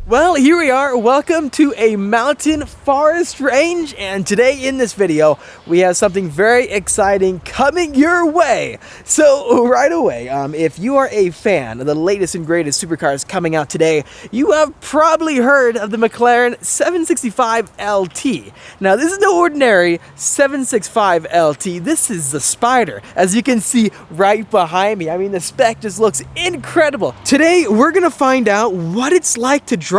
Well, here we are. Welcome to a mountain forest range, and today in this video we have something very exciting coming your way. So right away, if you are a fan of the latest and greatest supercars coming out today, you have probably heard of the McLaren 765 LT. Now this is no ordinary 765 LT. This is the Spider, as you can see right behind me. I mean, the spec just looks incredible. Today we're gonna find out what it's like to drive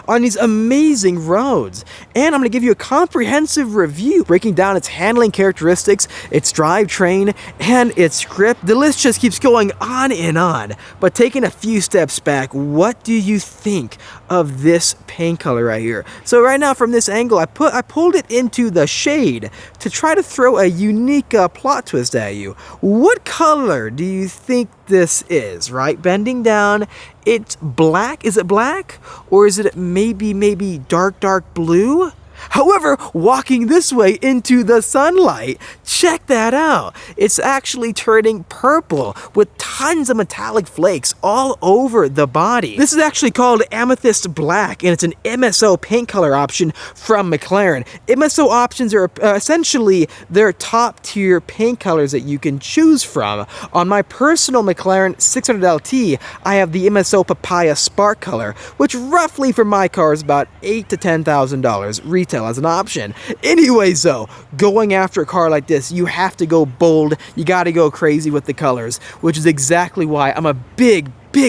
on these amazing roads, and I'm going to give you a comprehensive review breaking down its handling characteristics, its drivetrain, and its grip. The list just keeps going on and on, but taking a few steps back, what do you think of this paint color right here? So right now from this angle, I pulled it into the shade to try to throw a unique plot twist at you. What color do you think this is, right? Bending down, it's black. Is it black? Or is it maybe dark blue? However, walking this way into the sunlight, check that out. It's actually turning purple with tons of metallic flakes all over the body. This is actually called Amethyst Black, and it's an MSO paint color option from McLaren. MSO options are essentially their top tier paint colors that you can choose from. On my personal McLaren 600 LT, I have the MSO Papaya Spark color, which roughly for my car is about $8,000 to $10,000 retail as an option. Anyways though, going after a car like this, you have to go bold, you gotta go crazy with the colors, which is exactly why I'm a big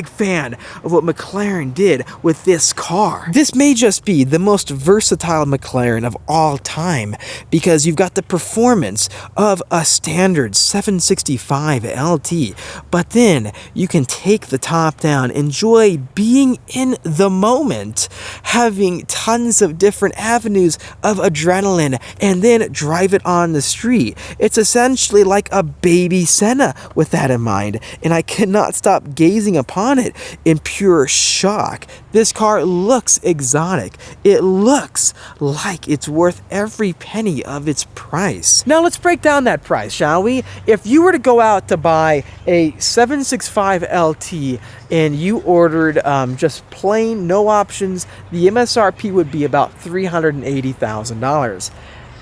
fan of what McLaren did with this car. This may just be the most versatile McLaren of all time because you've got the performance of a standard 765 LT, but then you can take the top down, enjoy being in the moment, having tons of different avenues of adrenaline, and then drive it on the street. It's essentially like a baby Senna with that in mind, and I cannot stop gazing upon it in pure shock. This car looks exotic. It looks like it's worth every penny of its price. Now let's break down that price, shall we? If you were to go out to buy a 765 LT and you ordered just plain, no options, the MSRP would be about $380,000.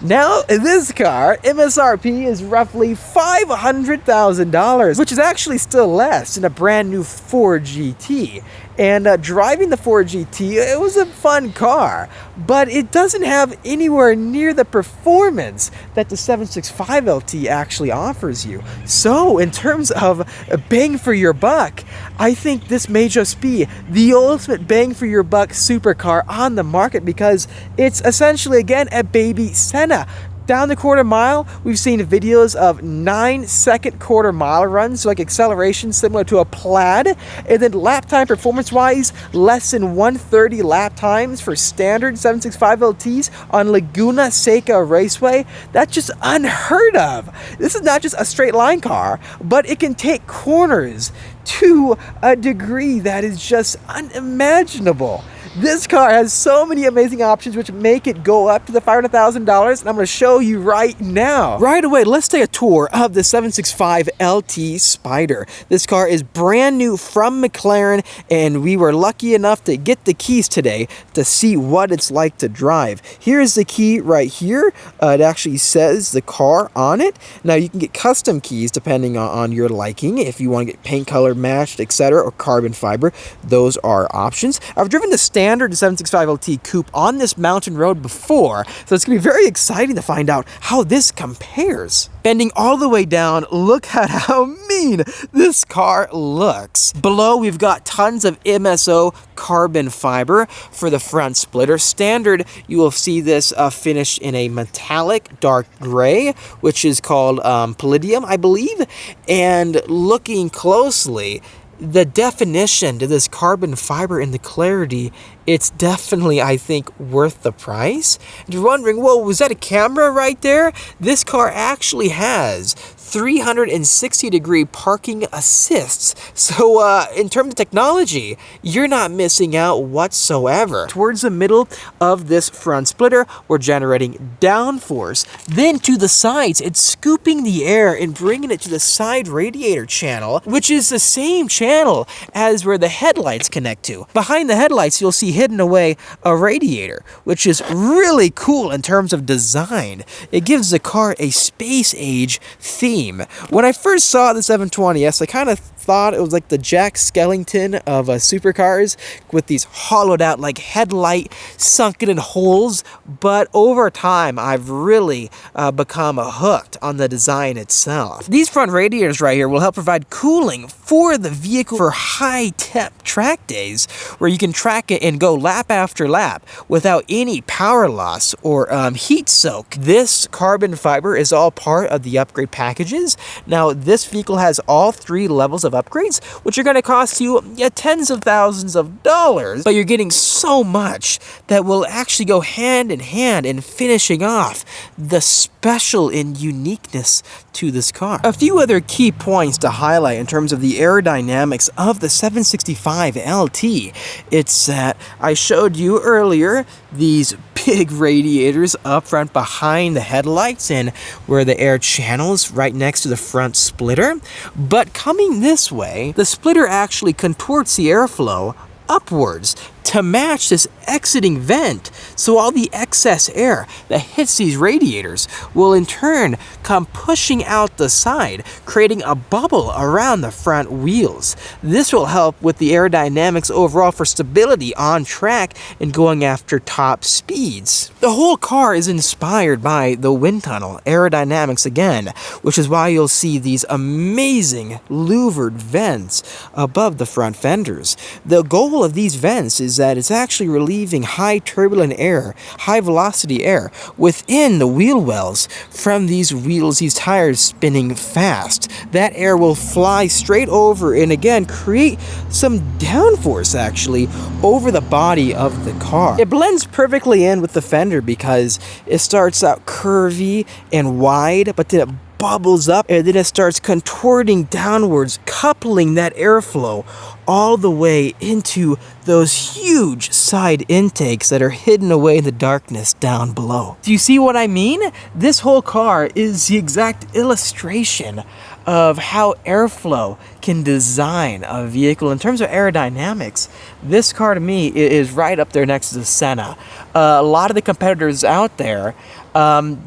Now, this car, MSRP is roughly $500,000, which is actually still less than a brand new Ford GT. And driving the Ford GT, it was a fun car, but it doesn't have anywhere near the performance that the 765 LT actually offers you. So, in terms of bang for your buck, I think this may just be the ultimate bang for your buck supercar on the market because it's essentially, again, a baby Senna. Down the quarter mile, we've seen videos of 9-second quarter mile runs, so like acceleration similar to a Plaid, and then lap time performance-wise, less than 130 lap times for standard 765 LTs on Laguna Seca Raceway. That's just unheard of. This is not just a straight line car, but it can take corners to a degree that is just unimaginable. This car has so many amazing options which make it go up to the $500,000, and I'm going to show you right now. Right away, let's take a tour of the 765 LT Spider. This car is brand new from McLaren, and we were lucky enough to get the keys today to see what it's like to drive. Here's the key right here. It actually says the car on it. Now you can get custom keys depending on your liking. If you want to get paint color matched, etc., or carbon fiber, those are options. I've driven the standard 765 LT coupe on this mountain road before, so it's going to be very exciting to find out how this compares. Bending all the way down, look at how mean this car looks. Below, we've got tons of MSO carbon fiber for the front splitter. Standard, you will see this finished in a metallic dark gray, which is called palladium, I believe. And looking closely, the definition to this carbon fiber and the clarity, it's definitely, I think, worth the price. And you're wondering, whoa, was that a camera right there? This car actually has 360-degree parking assists. So in terms of technology, you're not missing out whatsoever. Towards the middle of this front splitter, we're generating downforce. Then to the sides, it's scooping the air and bringing it to the side radiator channel, which is the same channel as where the headlights connect to. Behind the headlights, you'll see hidden away a radiator, which is really cool in terms of design. It gives the car a space age theme. When I first saw the 720S, I kind of thought it was like the Jack Skellington of supercars with these hollowed out like headlight sunken in holes, but over time I've really become hooked on the design itself. These front radiators right here will help provide cooling for the vehicle for high temp track days where you can track it and go lap after lap without any power loss or heat soak. This carbon fiber is all part of the upgrade packages. Now this vehicle has all 3 levels of upgrades, which are going to cost you tens of thousands of dollars, but you're getting so much that will actually go hand in hand in finishing off the special and uniqueness to this car. A few other key points to highlight in terms of the aerodynamics of the 765 LT. It's that I showed you earlier these big radiators up front behind the headlights and where the air channels right next to the front splitter. But coming this way, the splitter actually contorts the airflow upwards to match this exiting vent. So all the excess air that hits these radiators will in turn come pushing out the side, creating a bubble around the front wheels. This will help with the aerodynamics overall for stability on track and going after top speeds. The whole car is inspired by the wind tunnel aerodynamics again, which is why you'll see these amazing louvered vents above the front fenders. The goal of these vents is that it's actually relieving high turbulent air, high velocity air within the wheel wells from these wheels, these tires spinning fast. That air will fly straight over and again create some downforce actually over the body of the car. It blends perfectly in with the fender because it starts out curvy and wide, but then it bubbles up and then it starts contorting downwards, coupling that airflow all the way into those huge side intakes that are hidden away in the darkness down below. Do you see what I mean? This whole car is the exact illustration of how airflow can design a vehicle. In terms of aerodynamics, this car to me is right up there next to the Senna. A lot of the competitors out there,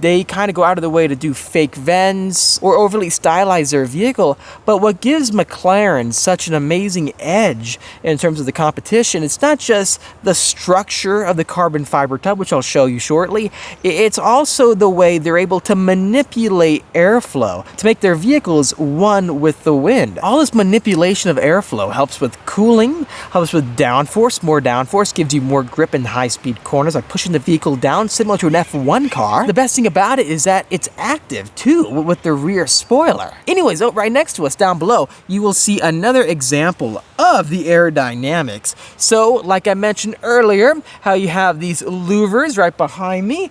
they kind of go out of the way to do fake vents or overly stylize their vehicle, but what gives McLaren such an amazing edge in terms of the competition, it's not just the structure of the carbon fiber tub, which I'll show you shortly, it's also the way they're able to manipulate airflow to make their vehicles one with the wind. All this manipulation of airflow helps with cooling, helps with downforce. More downforce gives you more grip in high-speed corners by pushing the vehicle down, similar to an F1 car. The best thing about it is that it's active too with the rear spoiler. Anyways, right next to us down below, you will see another example of the aerodynamics. So like I mentioned earlier, how you have these louvers right behind me,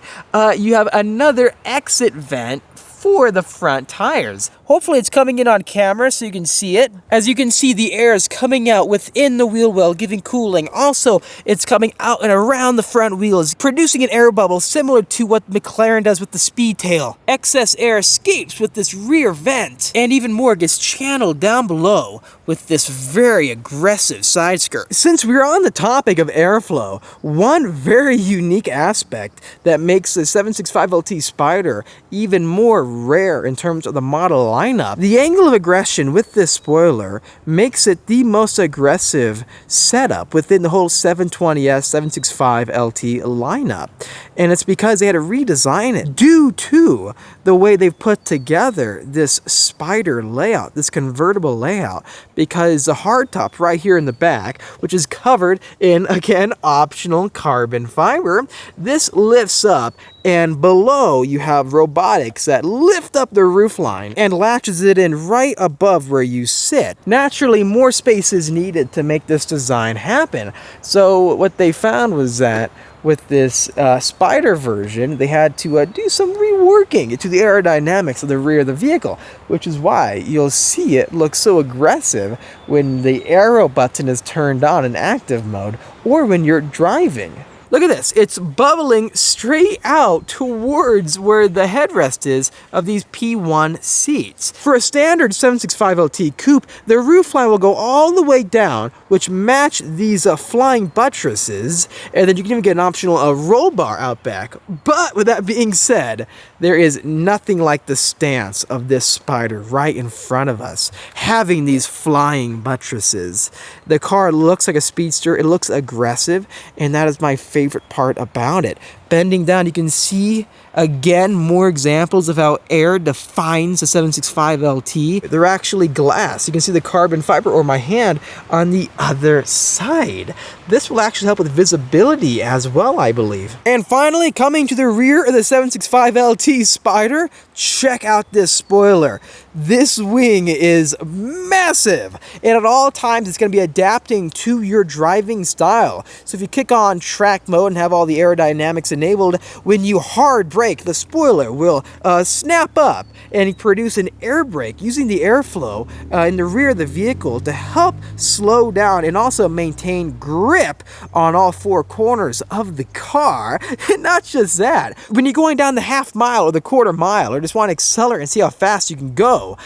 you have another exit vent for the front tires. Hopefully it's coming in on camera so you can see it. As you can see, the air is coming out within the wheel well, giving cooling. Also, it's coming out and around the front wheels, producing an air bubble similar to what McLaren does with the Speedtail. Excess air escapes with this rear vent, and even more gets channeled down below with this very aggressive side skirt. Since we're on the topic of airflow, one very unique aspect that makes the 765 LT Spider even more rare in terms of the model lineup, the angle of aggression with this spoiler makes it the most aggressive setup within the whole 720S 765 LT lineup. And it's because they had to redesign it due to the way they've put together this Spider layout, this convertible layout, because the hardtop right here in the back, which is covered in, again, optional carbon fiber, this lifts up, and below you have robotics that lift up the roofline and latches it in right above where you sit. Naturally, more space is needed to make this design happen. So what they found was that with this Spider version, they had to do some reworking to the aerodynamics of the rear of the vehicle, which is why you'll see it look so aggressive when the aero button is turned on in active mode or when you're driving. Look at this, it's bubbling straight out towards where the headrest is of these P1 seats. For a standard 765LT coupe, the roofline will go all the way down, which match these flying buttresses, and then you can even get an optional roll bar out back. But with that being said, there is nothing like the stance of this Spider right in front of us, having these flying buttresses. The car looks like a speedster, it looks aggressive, and that is my favorite part about it. Bending down, you can see again more examples of how air defines the 765LT. They're actually glass. You can see the carbon fiber, or my hand, on the other side. This will actually help with visibility as well, I believe. And finally, coming to the rear of the 765LT Spider, check out this spoiler. This wing is massive, and at all times it's going to be adapting to your driving style. So if you kick on track mode and have all the aerodynamics enabled, when you hard brake, the spoiler will snap up and produce an air brake using the airflow in the rear of the vehicle to help slow down and also maintain grip on all four corners of the car. And not just that, when you're going down the half mile or the quarter mile or just want to accelerate and see how fast you can go,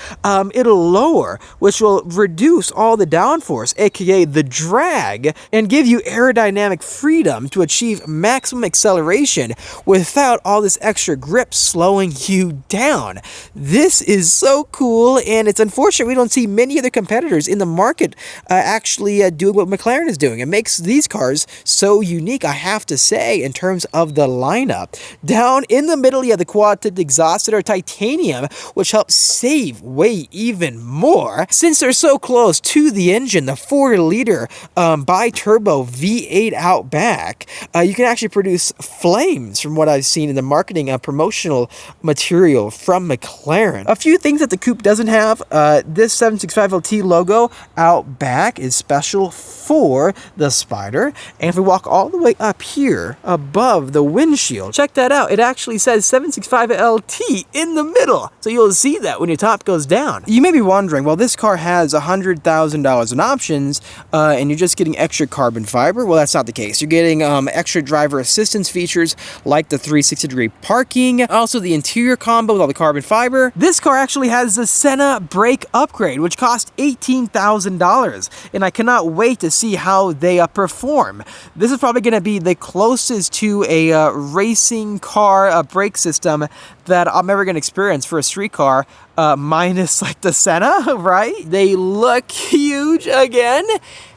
it'll lower, which will reduce all the downforce, aka the drag, and give you aerodynamic freedom to achieve maximum acceleration without all this extra grip slowing you down. This is so cool, and it's unfortunate we don't see many other competitors in the market actually doing what McLaren is doing. It makes these cars so unique, I have to say, in terms of the lineup. Down in the middle, you have the quad-tipped exhausts that are titanium, which helps save weight even more. Since they're so close to the engine, the 4-liter bi-turbo V8 out back, you can actually produce flames from what I've seen in the marketing promotional material from McLaren. A few things that the coupe doesn't have. This 765LT logo out back is special for the Spider, and if we walk all the way up here above the windshield, check that out, it actually says 765LT in the middle, so you'll see that when your top goes down. You may be wondering, well, this car has $100,000 in options and you're just getting extra carbon fiber. Well, that's not the case. You're getting extra driver assistance features like the 360-degree parking, also the interior combo with all the carbon fiber. This car actually has the Senna brake upgrade, which cost $18,000, and I cannot wait to see how they perform. This is probably going to be the closest to a racing car brake system that I'm ever going to experience for a street car, minus like the Senna, right? They look huge again.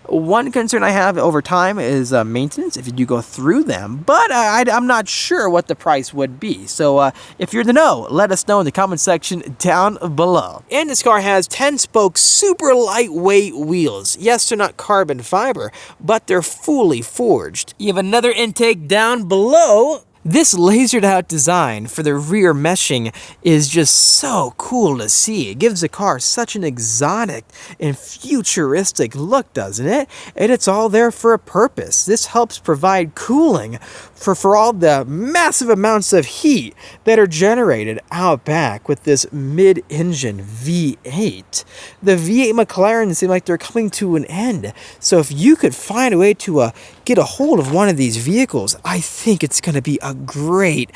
One concern I have over time is maintenance if you do go through them, but I'm not sure what the price would be. So if you're in the know, let us know in the comment section down below. And this car has 10-spoke super lightweight wheels. Yes, they're not carbon fiber, but they're fully forged. You have another intake down below. This lasered out design for the rear meshing is just so cool to see. It gives the car such an exotic and futuristic look, doesn't it? And it's all there for a purpose. This helps provide cooling for all the massive amounts of heat that are generated out back with this mid-engine V8. The V8 McLaren seem like they're coming to an end. So if you could find a way to get a hold of one of these vehicles, I think it's going to be a great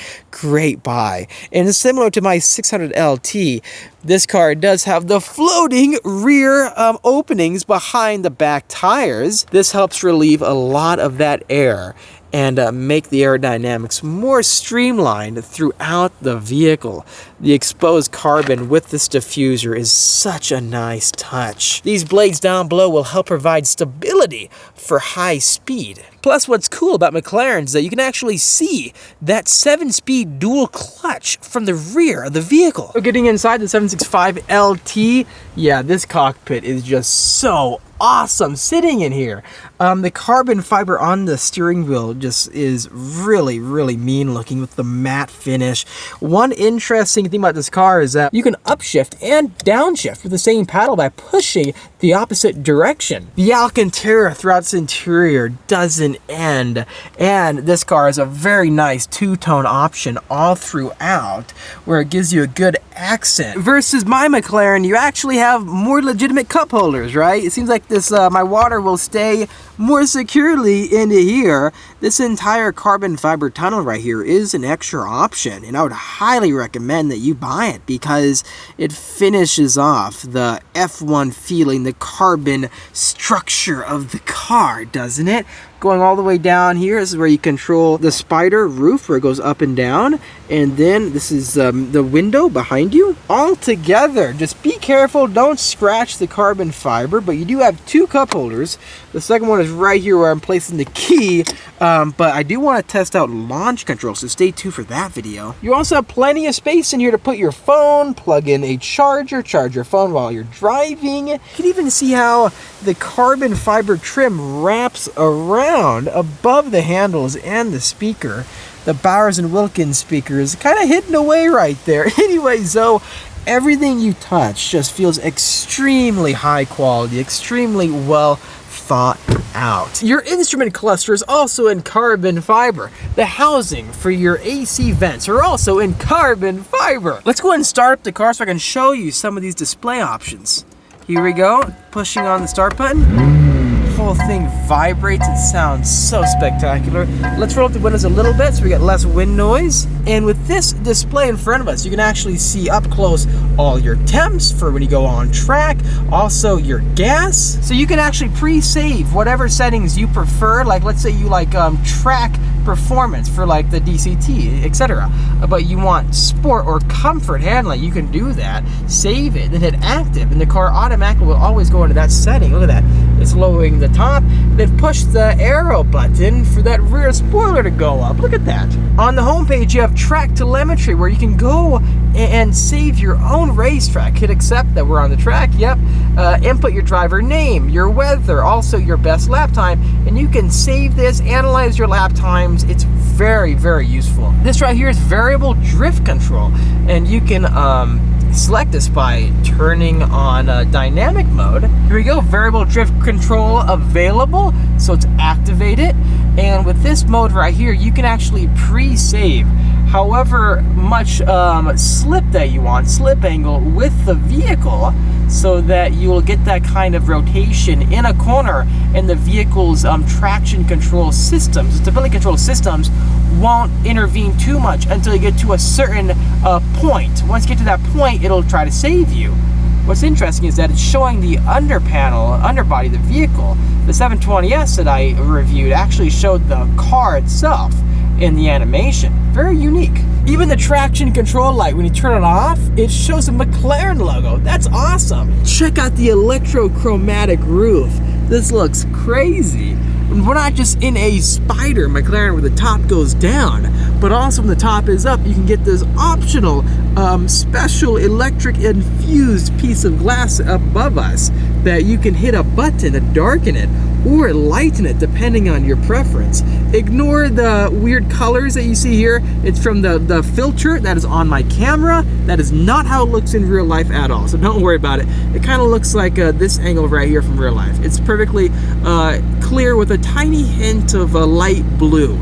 buy. And similar to my 600LT, this car does have the floating rear openings behind the back tires. This helps relieve a lot of that air and make the aerodynamics more streamlined throughout the vehicle. The exposed carbon with this diffuser is such a nice touch. These blades down below will help provide stability for high speed. Plus, what's cool about McLaren is that you can actually see that 7-speed dual clutch from the rear of the vehicle. So getting inside the 765LT, yeah, this cockpit is just so awesome sitting in here. The carbon fiber on the steering wheel just is really mean looking with the matte finish. One interesting thing about this car is that you can upshift and downshift with the same paddle by pushing the opposite direction. The Alcantara throughout its interior doesn't end. And this car has a very nice two-tone option all throughout, where it gives you a good accent. Versus my McLaren, you actually have more legitimate cup holders, right? It seems like this my water will stay more securely into here. This entire carbon fiber tunnel right here is an extra option, and I would highly recommend that you buy it because it finishes off the F1 feeling, the carbon structure of the car, doesn't it? Going all the way down here, this is where you control the Spider roof, where it goes up and down, and then this is the window behind you. All together, just be careful, don't scratch the carbon fiber, but you do have two cup holders. The second one is right here where I'm placing the key, but I do want to test out launch control, so stay tuned for that video. You also have plenty of space in here to put your phone, plug in a charger, charge your phone while you're driving. You can even see how the carbon fiber trim wraps around above the handles and the speaker. The Bowers & Wilkins speaker is kind of hidden away right there. Anyway, so everything you touch just feels extremely high quality, extremely well thought out. Your instrument cluster is also in carbon fiber. The housing for your AC vents are also in carbon fiber. Let's go ahead and start up the car so I can show you some of these display options. Here we go, pushing on the start button. The whole thing vibrates and sounds so spectacular. Let's roll up the windows a little bit so we get less wind noise. And with this display in front of us, you can actually see up close all your temps for when you go on track, also your gas. So you can actually pre-save whatever settings you prefer, like let's say you like track performance for like the DCT, etc. But you want sport or comfort handling, you can do that. Save it, then hit active, and the car automatically will always go into that setting. Look at that. It's lowering the top, then push the aero button for that rear spoiler to go up. Look at that. On the home page, you have track telemetry where you can go and save your own racetrack. Hit accept that we're on the track. Yep. Input your driver name, your weather, also your best lap time, and you can save this, analyze your lap times. It's very, very useful. This right here is variable drift control, and you can select this by turning on dynamic mode. Here we go, variable drift control available, so it's activated. And with this mode right here, you can actually pre-save however much slip that you want, slip angle with the vehicle, so that you will get that kind of rotation in a corner, and the vehicle's traction control systems, stability control systems won't intervene too much until you get to a certain point. Once you get to that point, it'll try to save you. What's interesting is that it's showing the underbody of the vehicle. The 720S that I reviewed actually showed the car itself in the animation. Very unique. Even the traction control light, when you turn it off, it shows a McLaren logo. That's awesome. Check out the electrochromatic roof. This looks crazy. We're not just in a Spider McLaren where the top goes down, but also when the top is up, you can get this optional special electric infused piece of glass above us that you can hit a button to darken it or lighten it depending on your preference. Ignore the weird colors that you see here. It's from the filter that is on my camera. That is not how it looks in real life at all, so don't worry about it. It kind of looks like this angle right here from real life. It's perfectly clear with a tiny hint of a light blue.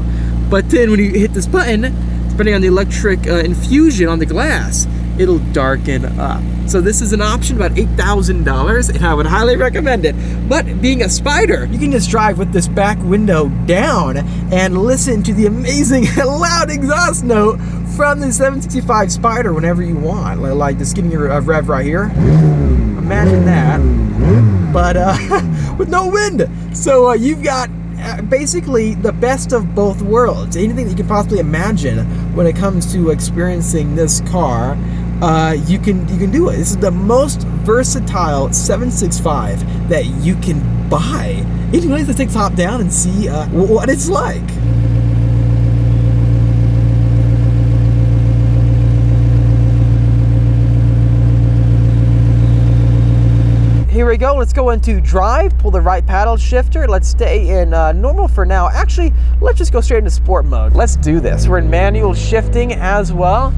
But then when you hit this button, depending on the electric infusion on the glass, it'll darken up. So this is an option about $8,000, and I would highly recommend it. But being a Spider, you can just drive with this back window down and listen to the amazing loud exhaust note from the 765 Spider whenever you want. Like just giving you a rev right here. Imagine that, but with no wind. So you've got basically the best of both worlds. Anything that you can possibly imagine when it comes to experiencing this car, you can do it. This is the most versatile 765 that you can buy. Anyways, let's take top down and see what it's like. Here we go, let's go into drive, pull the right paddle shifter. Let's stay in normal for now. Actually, let's just go straight into sport mode. Let's do this. We're in manual shifting as well.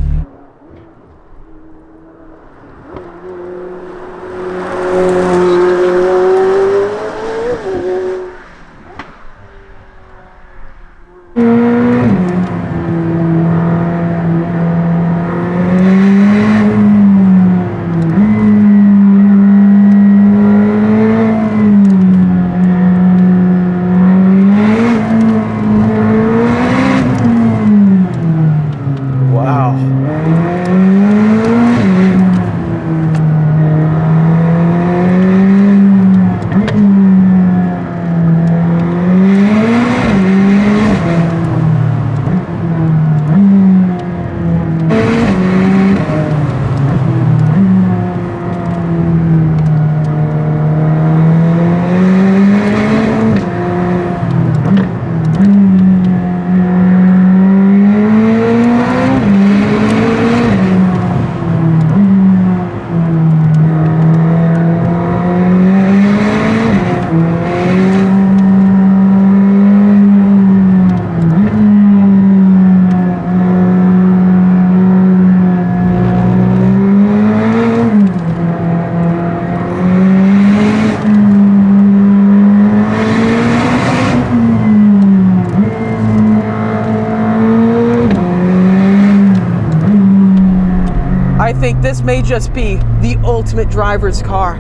this may just be the ultimate driver's car.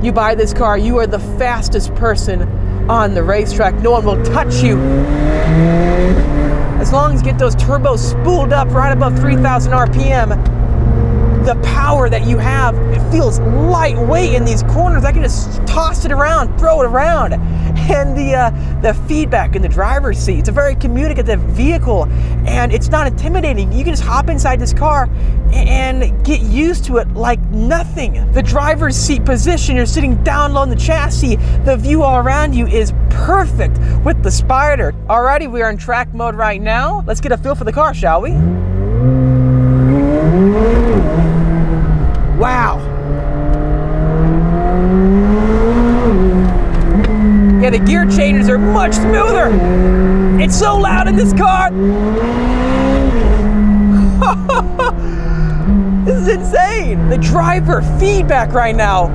You buy this car, you are the fastest person on the racetrack. No one will touch you. As long as you get those turbos spooled up right above 3,000 RPM, the power that you have, it feels lightweight in these corners. I can just toss it around, throw it around. And the feedback in the driver's seat, it's a very communicative vehicle, and it's not intimidating. You can just hop inside this car and get used to it like nothing. The driver's seat position, you're sitting down low in the chassis, the view all around you is perfect with the Spider. Alrighty, we are in track mode right now. Let's get a feel for the car, shall we? Wow. Yeah, the gear changes are much smoother. It's so loud in this car. This is insane. The driver feedback right now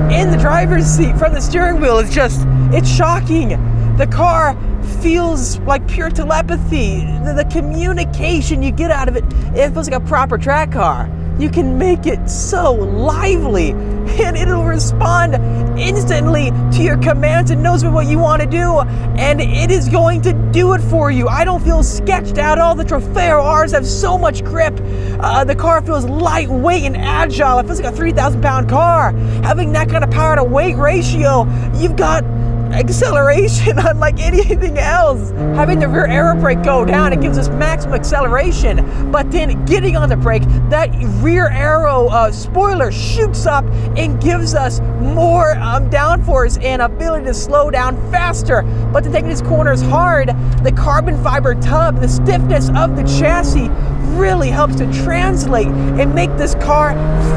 in the driver's seat from the steering wheel is just, it's shocking. The car feels like pure telepathy. The communication you get out of it, it feels like a proper track car. You can make it so lively, and it'll respond instantly to your commands and knows what you want to do, and it is going to do it for you. I don't feel sketched out. All the Trofeo Rs have so much grip. The car feels lightweight and agile. It feels like a 3,000 pound car. Having that kind of power to weight ratio, you've got acceleration unlike anything else. Having the rear aero brake go down, it gives us maximum acceleration, but then getting on the brake, that rear aero spoiler shoots up and gives us more downforce and ability to slow down faster. But then taking these corners hard, the carbon fiber tub, the stiffness of the chassis really helps to translate and make this car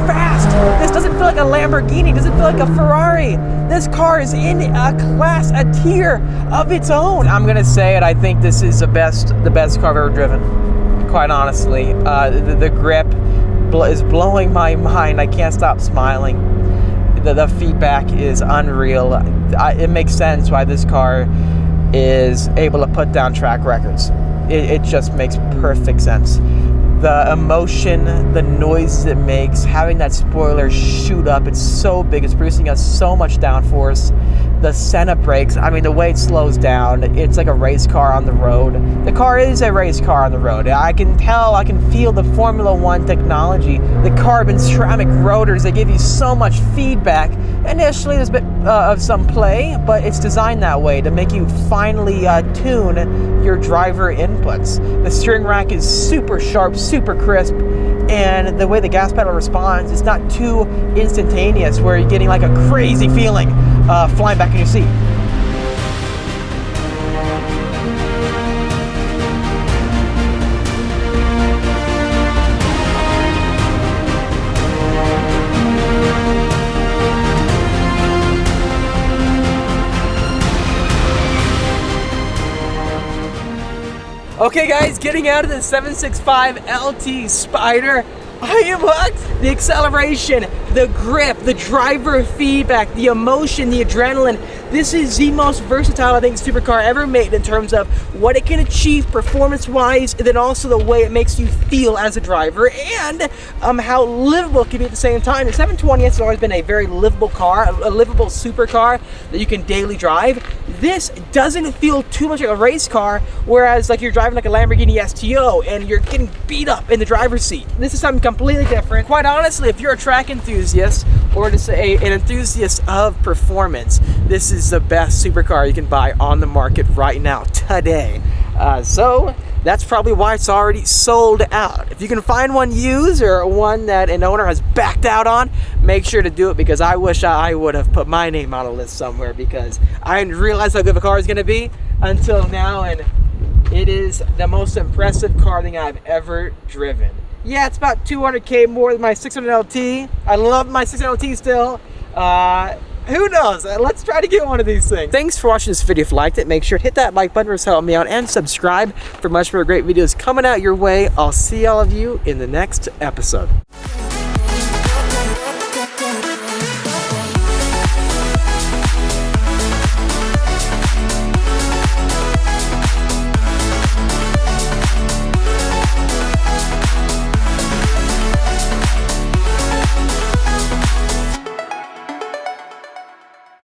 fast. This doesn't feel like a Lamborghini, it doesn't feel like a Ferrari. This car is in a class, a tier of its own. I'm gonna say it, I think this is the best car I've ever driven, quite honestly. The grip is blowing my mind. I can't stop smiling. The feedback is unreal. It makes sense why this car is able to put down track records. It just makes perfect sense. The emotion, the noise it makes, having that spoiler shoot up, it's so big, it's producing us so much downforce. The Senna brakes, I mean, the way it slows down, it's like a race car on the road. The car is a race car on the road. I can tell, I can feel the Formula One technology, the carbon ceramic rotors, they give you so much feedback. Initially, there's a bit of some play, but it's designed that way to make you finally tune your driver inputs. The steering rack is super sharp, super crisp, and the way the gas pedal responds is not too instantaneous where you're getting like a crazy feeling flying back in your seat. Okay guys, getting out of the 765 LT Spider, I am hooked. The acceleration, the grip, the driver feedback, the emotion, the adrenaline. This is the most versatile, I think, supercar ever made in terms of what it can achieve performance-wise, and then also the way it makes you feel as a driver, and how livable it can be at the same time. The 720 has always been a very livable car, a livable supercar that you can daily drive. This doesn't feel too much like a race car, whereas like you're driving like a Lamborghini STO and you're getting beat up in the driver's seat. This is something completely different. Quite honestly, if you're a track enthusiast or to say an enthusiast of performance, this is the best supercar you can buy on the market right now, today. So that's probably why it's already sold out. If you can find one used or one that an owner has backed out on, make sure to do it, because I wish I would have put my name on a list somewhere, because I didn't realize how good the car is going to be until now, and it is the most impressive car thing I've ever driven. Yeah, it's about 200K more than my 600 LT. I love my 600 LT still. Who knows? Let's try to get one of these things. Thanks for watching this video. If you liked it, make sure to hit that like button to help me out, and subscribe for much more great videos coming out your way. I'll see all of you in the next episode.